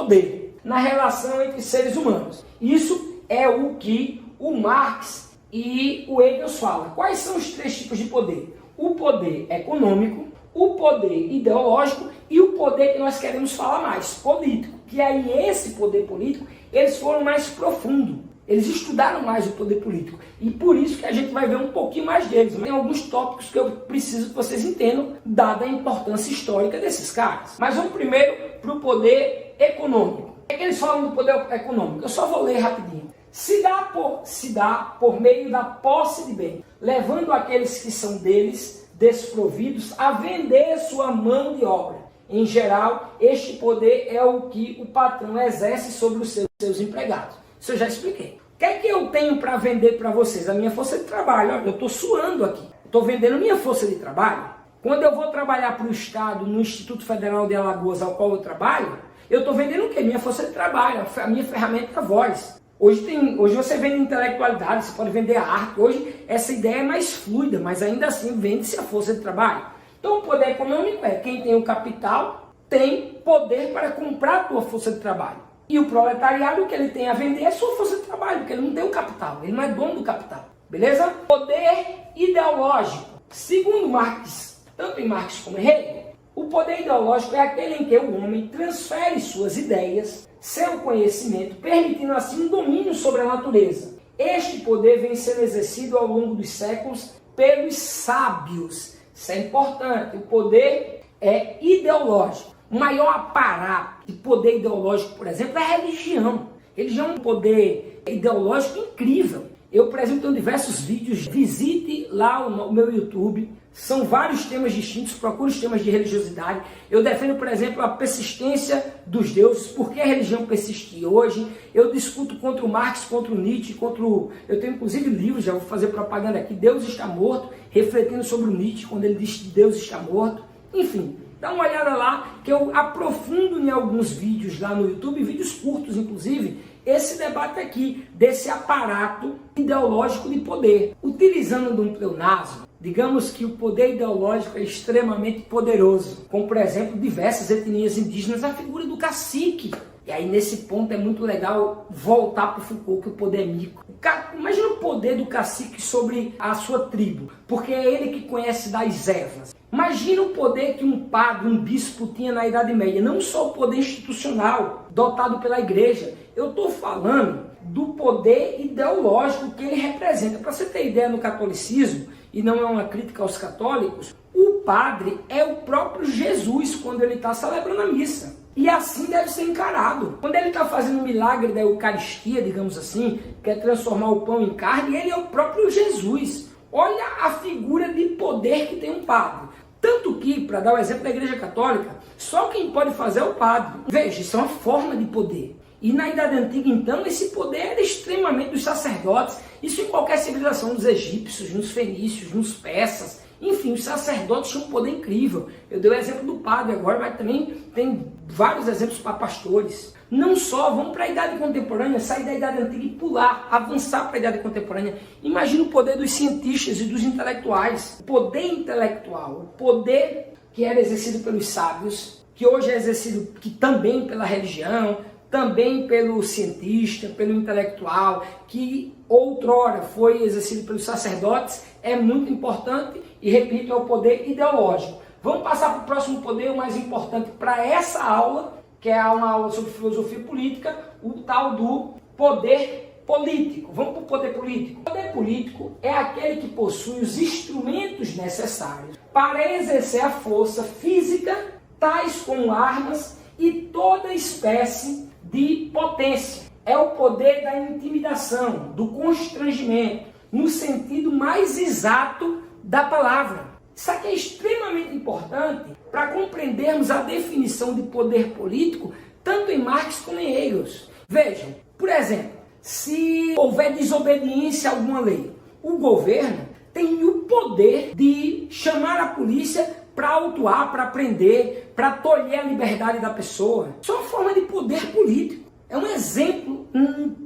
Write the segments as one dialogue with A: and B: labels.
A: poder na relação entre seres humanos. Isso é o que o Marx e o Engels falam. Quais são os três tipos de poder? O poder econômico, o poder ideológico e o poder que nós queremos falar mais, político. Que aí esse poder político, eles foram mais profundo. Eles estudaram mais o poder político. E por isso que a gente vai ver um pouquinho mais deles. Tem alguns tópicos que eu preciso que vocês entendam, dada a importância histórica desses caras. Mas vamos primeiro para o poder econômico. O que é que eles falam do poder econômico? Eu só vou ler rapidinho. Se dá por meio da posse de bem, levando aqueles que são deles desprovidos a vender sua mão de obra. Em geral, este poder é o que o patrão exerce sobre os seus empregados. Isso eu já expliquei. O que é que eu tenho para vender para vocês? A minha força de trabalho. Olha, eu estou suando aqui. Estou vendendo minha força de trabalho. Quando eu vou trabalhar para o Estado, no Instituto Federal de Alagoas, ao qual eu trabalho, eu estou vendendo o quê? Minha força de trabalho, a minha ferramenta, a voz. Hoje você vende intelectualidade, você pode vender a arte. Hoje essa ideia é mais fluida, mas ainda assim vende-se a força de trabalho. Então o poder econômico é quem tem o capital, tem poder para comprar a tua força de trabalho. E o proletariado, o que ele tem a vender é a sua força de trabalho, porque ele não tem o capital, ele não é dono do capital. Beleza? Poder ideológico. Segundo Marx, tanto em Marx como em Hegel, o poder ideológico é aquele em que o homem transfere suas ideias, seu conhecimento, permitindo assim um domínio sobre a natureza. Este poder vem sendo exercido ao longo dos séculos pelos sábios. Isso é importante. O poder é ideológico. O maior aparato de poder ideológico, por exemplo, é a religião. Religião é um poder ideológico incrível. Eu, por exemplo, tenho diversos vídeos. Visite lá o meu YouTube. São vários temas distintos. Procure os temas de religiosidade. Eu defendo, por exemplo, a persistência dos deuses. Por que a religião persiste hoje? Eu discuto contra o Marx, contra o Nietzsche, Eu tenho inclusive livros, já vou fazer propaganda aqui. Deus está morto, refletindo sobre o Nietzsche, quando ele diz que Deus está morto. Enfim, dá uma olhada lá, que eu aprofundo em alguns vídeos lá no YouTube, vídeos curtos inclusive, esse debate aqui, desse aparato ideológico de poder. Utilizando de um pleonasmo, digamos que o poder ideológico é extremamente poderoso, como por exemplo diversas etnias indígenas, a figura do cacique. E aí nesse ponto é muito legal voltar para o Foucault, que o poder é mico. Imagina o poder do cacique sobre a sua tribo, porque é ele que conhece das ervas. Imagina o poder que um padre, um bispo tinha na Idade Média, não só o poder institucional dotado pela igreja. Eu estou falando do poder ideológico que ele representa. Para você ter ideia, no catolicismo, e não é uma crítica aos católicos, o padre é o próprio Jesus quando ele está celebrando a missa. E assim deve ser encarado. Quando ele está fazendo o milagre da Eucaristia, digamos assim, que é transformar o pão em carne, ele é o próprio Jesus. Olha a figura de poder que tem um padre. Tanto que, para dar o exemplo da Igreja Católica, só quem pode fazer é o padre. Veja, isso é uma forma de poder. E na Idade Antiga, então, esse poder era extremamente dos sacerdotes. Isso em qualquer civilização, nos egípcios, nos fenícios, nos persas. Enfim, os sacerdotes tinham um poder incrível. Eu dei o exemplo do padre agora, mas também tem vários exemplos para pastores. Não só, vamos para a Idade Contemporânea, sair da Idade Antiga e pular, avançar para a Idade Contemporânea. Imagina o poder dos cientistas e dos intelectuais. O poder intelectual, o poder que era exercido pelos sábios, que hoje é exercido também pela religião, também pelo cientista, pelo intelectual, que outrora foi exercido pelos sacerdotes, é muito importante e, repito, é o poder ideológico. Vamos passar para o próximo poder, o mais importante para essa aula, que é uma aula sobre filosofia política, o tal do poder político. Vamos para o poder político. O poder político é aquele que possui os instrumentos necessários para exercer a força física, tais como armas e toda espécie de potência. É o poder da intimidação, do constrangimento, no sentido mais exato da palavra. Isso aqui é extremamente importante para compreendermos a definição de poder político, tanto em Marx como em Engels. Vejam, por exemplo, se houver desobediência a alguma lei, o governo tem o poder de chamar a polícia para autuar, para prender, para tolher a liberdade da pessoa. Isso é uma forma de poder político. É um exemplo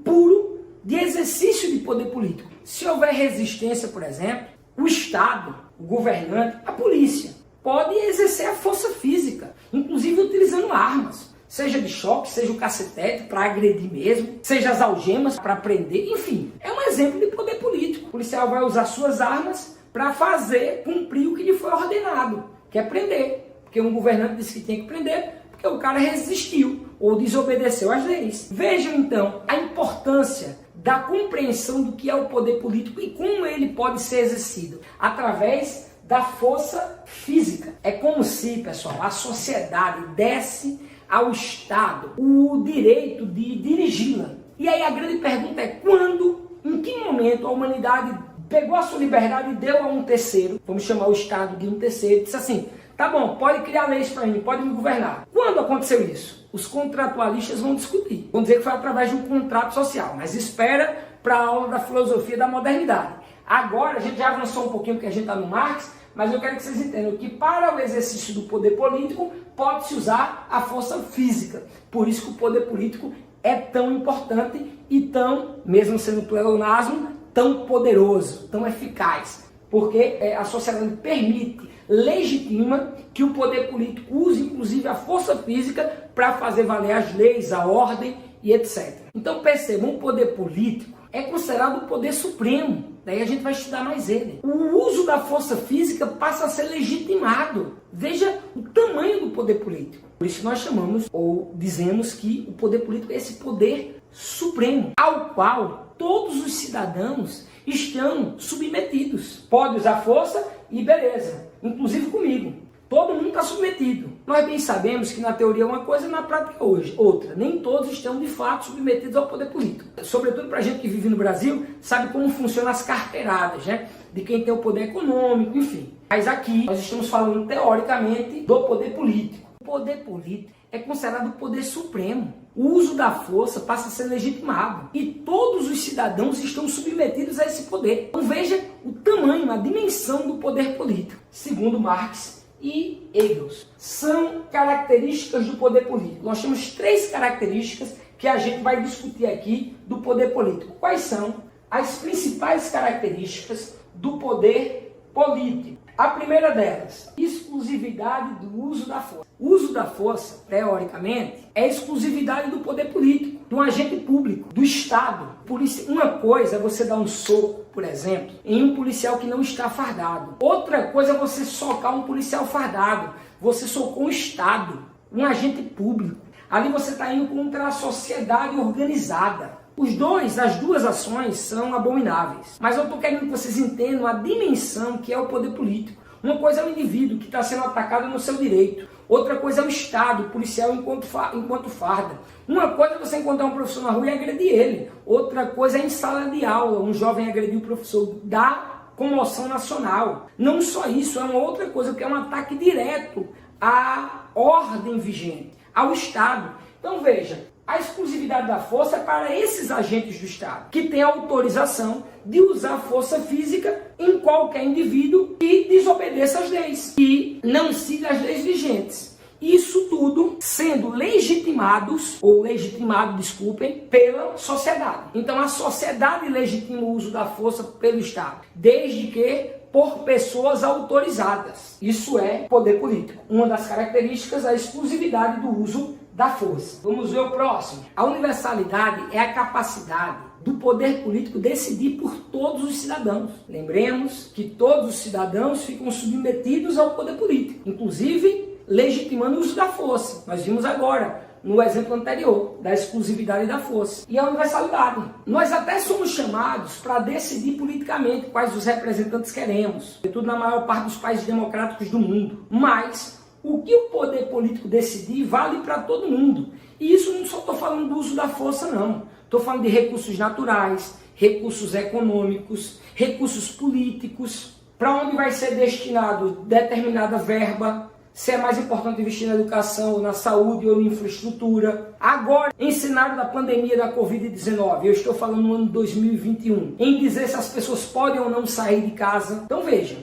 A: puro de exercício de poder político. Se houver resistência, por exemplo, o Estado, o governante, a polícia, pode exercer a força física, inclusive utilizando armas. Seja de choque, seja o cacetete para agredir mesmo, seja as algemas para prender, enfim. É um exemplo de poder político. O policial vai usar suas armas para fazer cumprir o que lhe foi ordenado, que é prender. Porque um governante disse que tinha que prender, porque o cara resistiu ou desobedeceu às leis. Vejam então a importância da compreensão do que é o poder político e como ele pode ser exercido através da força física. É como se, pessoal, a sociedade desse ao Estado o direito de dirigi-la. E aí a grande pergunta é quando, em que momento a humanidade pegou a sua liberdade e deu a um terceiro, vamos chamar o Estado de um terceiro, e disse assim, tá bom, pode criar leis para mim, pode me governar. Quando aconteceu isso? Os contratualistas vão discutir. Vão dizer que foi através de um contrato social, mas espera para a aula da filosofia da modernidade. Agora, a gente já avançou um pouquinho porque a gente está no Marx, mas eu quero que vocês entendam que para o exercício do poder político pode-se usar a força física. Por isso que o poder político é tão importante e tão, mesmo sendo pleonasmo, tão poderoso, tão eficaz. Porque a sociedade permite, legitima que o poder político use inclusive a força física para fazer valer as leis, a ordem e etc. Então percebam, o poder político é considerado o poder supremo. Daí a gente vai estudar mais ele. O uso da força física passa a ser legitimado. Veja o tamanho do poder político. Por isso que nós chamamos ou dizemos que o poder político é esse poder supremo, ao qual todos os cidadãos estão submetidos. Pode usar força e beleza, inclusive comigo. Todo mundo está submetido. Nós bem sabemos que na teoria é uma coisa e na prática hoje outra. Nem todos estão de fato submetidos ao poder político. Sobretudo para a gente que vive no Brasil, sabe como funcionam as carteiradas, né? De quem tem o poder econômico, enfim. Mas aqui nós estamos falando teoricamente do poder político. O poder político é considerado o poder supremo. O uso da força passa a ser legitimado. E todos os cidadãos estão submetidos a esse poder. Então veja o tamanho, a dimensão do poder político. Segundo Marx e Engels, são características do poder político. Nós temos 3 características que a gente vai discutir aqui do poder político. Quais são as principais características do poder político? A primeira delas, exclusividade do uso da força. O uso da força, teoricamente, é exclusividade do poder político, de um agente público, do Estado. Por isso, uma coisa é você dar um soco, por exemplo, em um policial que não está fardado. Outra coisa é você socar um policial fardado. Você socou um Estado, um agente público. Ali você está indo contra a sociedade organizada. As duas ações são abomináveis. Mas eu estou querendo que vocês entendam a dimensão que é o poder político. Uma coisa é o indivíduo que está sendo atacado no seu direito. Outra coisa é o Estado, o policial enquanto farda. Uma coisa é você encontrar um professor na rua e agredir ele. Outra coisa é em sala de aula, um jovem agredir o professor. Dá comoção nacional. Não só isso, é uma outra coisa, que é um ataque direto à ordem vigente, ao Estado. Então veja, a exclusividade da força é para esses agentes do Estado, que têm autorização de usar força física em qualquer indivíduo que desobedeça às leis, que não siga as leis vigentes. Isso tudo sendo legitimado, pela sociedade. Então a sociedade legitima o uso da força pelo Estado, desde que por pessoas autorizadas. Isso é poder político. Uma das características é a exclusividade do uso da força. Vamos ver o próximo. A universalidade é a capacidade do poder político decidir por todos os cidadãos. Lembremos que todos os cidadãos ficam submetidos ao poder político, inclusive legitimando o uso da força. Nós vimos agora, no exemplo anterior, da exclusividade da força. E a universalidade. Nós até somos chamados para decidir politicamente quais os representantes queremos, sobretudo na maior parte dos países democráticos do mundo. Mas o que o poder político decidir vale para todo mundo. E isso não só estou falando do uso da força, não. Estou falando de recursos naturais, recursos econômicos, recursos políticos, para onde vai ser destinado determinada verba, se é mais importante investir na educação, na saúde ou na infraestrutura. Agora, em cenário da pandemia da Covid-19, eu estou falando no ano 2021, em dizer se as pessoas podem ou não sair de casa. Então vejam,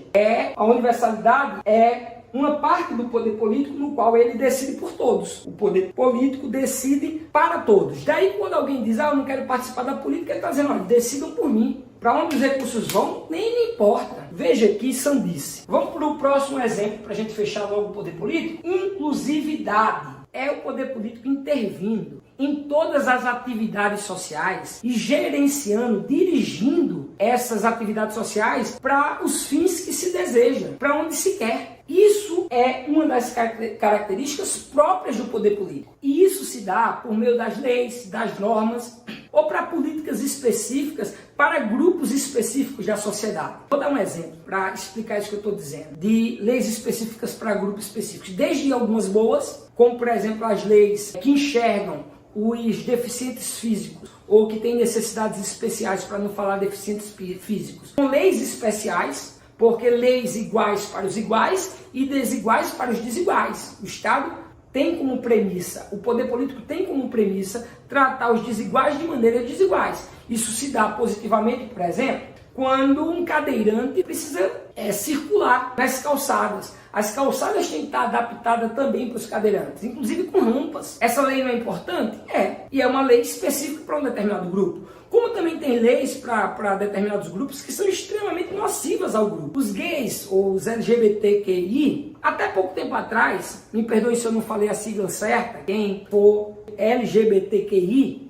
A: a universalidade é uma parte do poder político no qual ele decide por todos. O poder político decide para todos. Daí quando alguém diz, eu não quero participar da política, ele está dizendo, olha, decidam por mim. Para onde os recursos vão, nem me importa. Veja que sandice. Vamos para o próximo exemplo, para a gente fechar logo o poder político. Inclusividade. é o poder político intervindo em todas as atividades sociais e gerenciando, dirigindo essas atividades sociais para os fins que se deseja, para onde se quer. Isso é uma das características próprias do poder político. E isso se dá por meio das leis, das normas, ou para políticas específicas, para grupos específicos da sociedade. Vou dar um exemplo para explicar isso que eu estou dizendo, de leis específicas para grupos específicos. Desde algumas boas, como por exemplo as leis que enxergam os deficientes físicos, ou que têm necessidades especiais, para não falar deficientes físicos. São leis especiais, porque leis iguais para os iguais e desiguais para os desiguais. O Estado tem como premissa, o poder político tem como premissa tratar os desiguais de maneira desiguais. Isso se dá positivamente, por exemplo, quando um cadeirante precisa circular nas calçadas. As calçadas têm que estar adaptadas também para os cadeirantes, inclusive com rampas. Essa lei não é importante? É. E é uma lei específica para um determinado grupo. Como também tem leis para determinados grupos que são extremamente nocivas ao grupo. Os gays, ou os LGBTQI, até pouco tempo atrás, me perdoe se eu não falei a sigla certa, quem for LGBTQI+,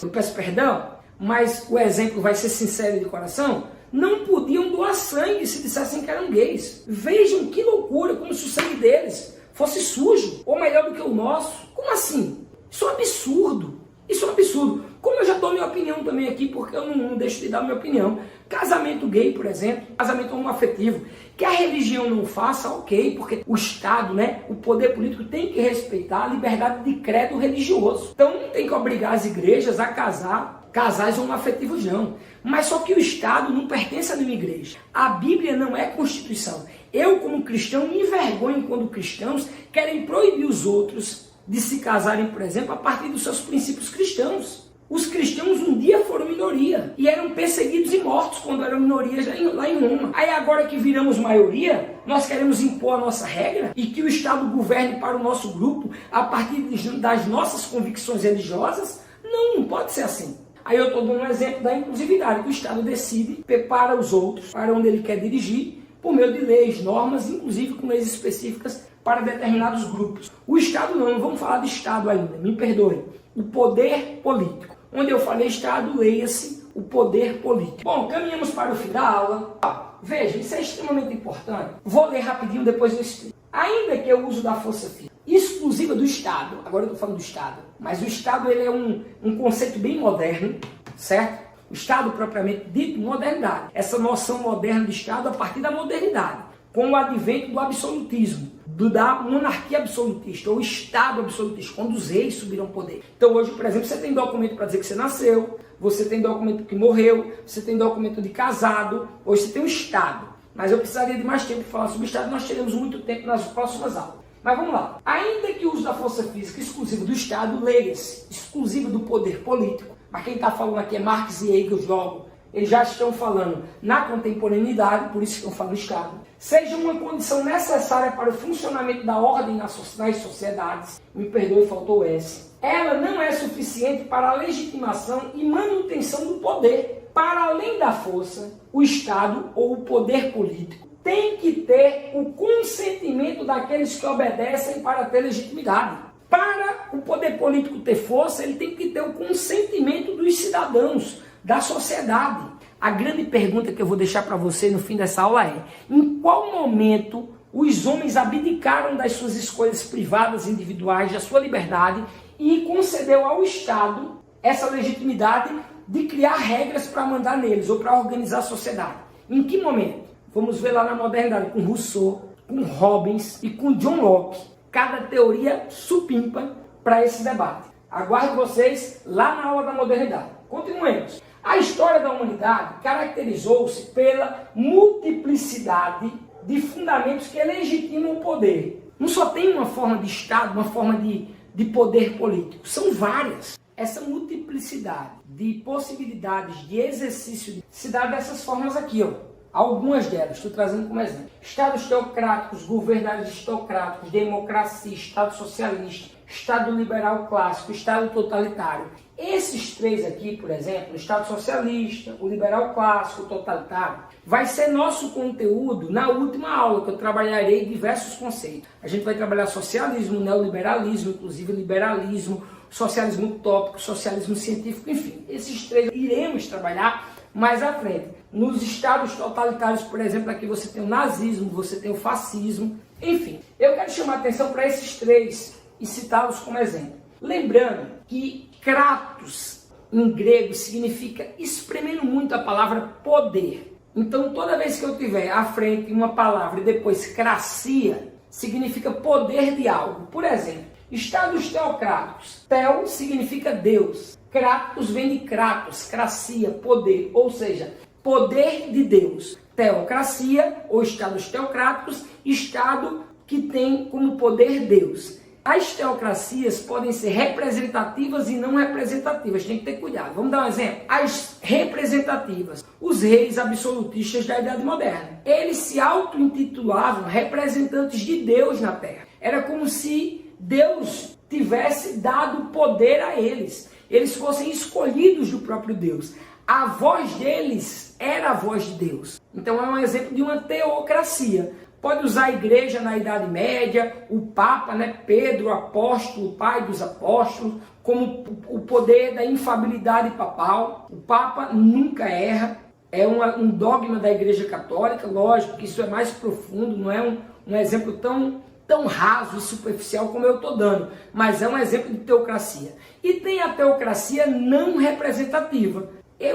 A: eu peço perdão, mas o exemplo vai ser sincero de coração, não podiam doar sangue se dissessem que eram gays. Vejam que loucura, como se o sangue deles fosse sujo, ou melhor do que o nosso. Como assim? Isso é um absurdo. Isso é um absurdo. Como eu já dou minha opinião também aqui, porque eu não deixo de dar minha opinião. Casamento gay, por exemplo, casamento homoafetivo, que a religião não faça, ok, porque o Estado, o poder político tem que respeitar a liberdade de credo religioso. Então não tem que obrigar as igrejas a casar casais homoafetivos não. Mas só que o Estado não pertence a nenhuma igreja. A Bíblia não é Constituição. Eu, como cristão, me envergonho quando cristãos querem proibir os outros de se casarem, por exemplo, a partir dos seus princípios cristãos. Os cristãos um dia foram minoria e eram perseguidos e mortos quando eram minorias lá em Roma. Aí agora que viramos maioria, nós queremos impor a nossa regra e que o Estado governe para o nosso grupo a partir das nossas convicções religiosas? Não pode ser assim. Aí eu estou dando um exemplo da inclusividade, que o Estado decide para os outros, para onde ele quer dirigir, por meio de leis, normas, inclusive com leis específicas para determinados grupos. O Estado não vamos falar de Estado ainda, me perdoe. O poder político. Onde eu falei Estado, leia-se o poder político. Bom, caminhamos para o fim da aula. Veja, isso é extremamente importante. Vou ler rapidinho, depois eu explico. Ainda que o uso da força física exclusiva do Estado, agora eu estou falando do Estado, mas o Estado ele é um conceito bem moderno, certo? O Estado propriamente dito, modernidade. Essa noção moderna de Estado a partir da modernidade, com o advento do absolutismo, da monarquia absolutista, ou Estado absolutista, quando os reis subiram ao poder. Então hoje, por exemplo, você tem documento para dizer que você nasceu, você tem documento que morreu, você tem documento de casado, hoje você tem um Estado. Mas eu precisaria de mais tempo para falar sobre o Estado, nós teremos muito tempo nas próximas aulas. Mas vamos lá. Ainda que o uso da força física exclusiva do Estado, leia-se, exclusiva do poder político, mas quem está falando aqui é Marx e Engels, logo, eles já estão falando na contemporaneidade, por isso estão falando Estado, seja uma condição necessária para o funcionamento da ordem nas sociedades, me perdoe, faltou o S, ela não é suficiente para a legitimação e manutenção do poder. Para além da força, o Estado ou o poder político tem que ter o consentimento daqueles que obedecem para ter legitimidade. Para o poder político ter força, ele tem que ter o consentimento dos cidadãos, da sociedade. A grande pergunta que eu vou deixar para você no fim dessa aula é: em qual momento os homens abdicaram das suas escolhas privadas, individuais, da sua liberdade e concedeu ao Estado essa legitimidade de criar regras para mandar neles ou para organizar a sociedade? Em que momento? Vamos ver lá na modernidade com Rousseau, com Hobbes e com John Locke. Cada teoria supimpa para esse debate. Aguardo vocês lá na aula da modernidade. Continuemos. A história da humanidade caracterizou-se pela multiplicidade de fundamentos que legitimam o poder. Não só tem uma forma de Estado, uma forma de poder político. São várias. Essa multiplicidade de possibilidades de exercício se dá dessas formas aqui, ó. Algumas delas, estou trazendo como exemplo. Estados teocráticos, governos aristocráticos, democracia, Estado socialista, Estado liberal clássico, Estado totalitário. Esses três aqui, por exemplo, o Estado socialista, o liberal clássico, o totalitário, vai ser nosso conteúdo na última aula, que eu trabalharei diversos conceitos. A gente vai trabalhar socialismo, neoliberalismo, inclusive liberalismo, socialismo utópico, socialismo científico, enfim. Esses três iremos trabalhar mais à frente. Nos estados totalitários, por exemplo, aqui você tem o nazismo, você tem o fascismo, enfim. Eu quero chamar a atenção para esses três e citá-los como exemplo. Lembrando que kratos, em grego, significa, espremendo muito a palavra poder. Então, toda vez que eu tiver à frente uma palavra e depois cracia, significa poder de algo. Por exemplo, estados teocráticos. Teo significa Deus. Kratos vem de kratos, cracia, poder, ou seja, poder de Deus. Teocracia, ou estados teocráticos, estado que tem como poder Deus. As teocracias podem ser representativas e não representativas, tem que ter cuidado. Vamos dar um exemplo? As representativas, os reis absolutistas da Idade Moderna. Eles se auto-intitulavam representantes de Deus na Terra. Era como se Deus tivesse dado poder a eles. Eles fossem escolhidos do próprio Deus. A voz deles era a voz de Deus. Então é um exemplo de uma teocracia. Pode usar a igreja na Idade Média, o Papa, Pedro, apóstolo, o pai dos apóstolos, como o poder da infabilidade papal. O Papa nunca erra, é um dogma da Igreja Católica, lógico que isso é mais profundo, não é um exemplo tão raso e superficial como eu estou dando, mas é um exemplo de teocracia. E tem a teocracia não representativa.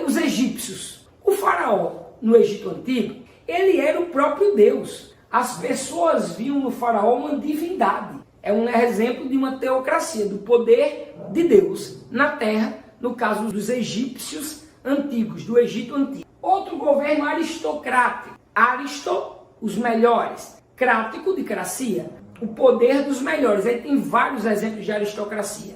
A: Os egípcios, o faraó no Egito Antigo, ele era o próprio Deus. As pessoas viam no faraó uma divindade. É um exemplo de uma teocracia, do poder de Deus na terra, no caso dos egípcios antigos, do Egito Antigo. Outro governo aristocrático. Os melhores. Crático, de cracia, o poder dos melhores. Aí tem vários exemplos de aristocracia.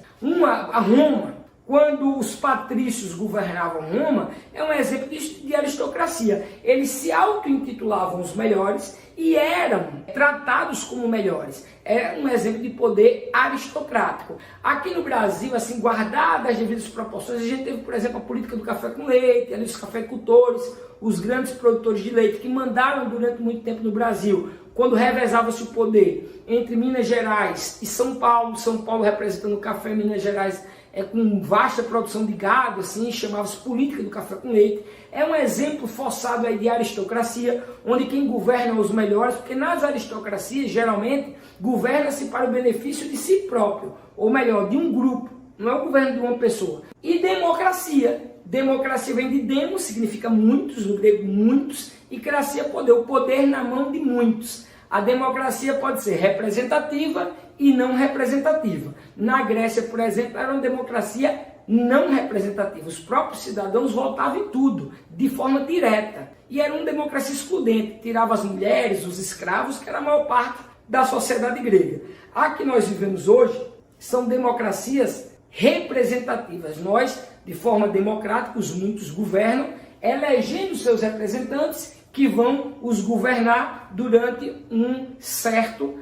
A: A Roma. Quando os patrícios governavam Roma, é um exemplo de aristocracia. Eles se auto-intitulavam os melhores e eram tratados como melhores. É um exemplo de poder aristocrático. Aqui no Brasil, assim, guardadas as devidas proporções, a gente teve, por exemplo, a política do café com leite, ali os cafeicultores, os grandes produtores de leite, que mandaram durante muito tempo no Brasil, quando revezava-se o poder entre Minas Gerais e São Paulo representando o café, Minas Gerais com vasta produção de gado, assim, chamava-se política do café com leite. É um exemplo forçado aí de aristocracia, onde quem governa os melhores, porque nas aristocracias, geralmente, governa-se para o benefício de si próprio, ou melhor, de um grupo, não é o governo de uma pessoa. E democracia. Democracia vem de demos, significa muitos, no grego muitos, e cracia, poder, o poder na mão de muitos. A democracia pode ser representativa e não representativa. Na Grécia, por exemplo, era uma democracia não representativa. Os próprios cidadãos votavam em tudo, de forma direta. E era uma democracia excludente, tirava as mulheres, os escravos, que era a maior parte da sociedade grega. A que nós vivemos hoje são democracias representativas. Nós, de forma democrática, os muitos governam, elegendo seus representantes que vão os governar durante um certo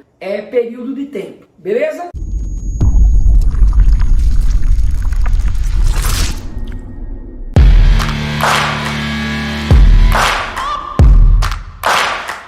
A: período de tempo. Beleza?